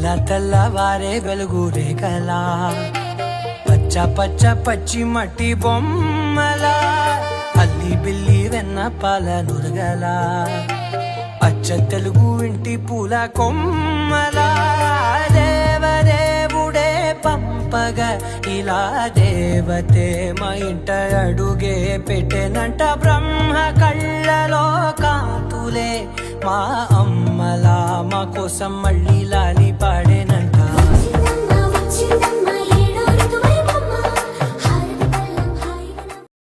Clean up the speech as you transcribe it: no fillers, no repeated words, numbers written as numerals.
తెల్ల తెల్లవారే వెలుగు రేఖలా పచ్చ పచ్చ పచ్చి మట్టి బొమ్మలా అల్లి బిల్లి వెన్న పాల నురగలా అచ్చ తెలుగు ఇంటి పూల కొమ్మలా దేవదేవుడే పంపగా ఇలా దేవతే మా ఇంట అడుగే పెట్టెనంట బ్రహ్మ కళ్ళలో కాతులే మా అమ్మలా మా కోసం మళ్ళీ లాలి పాడే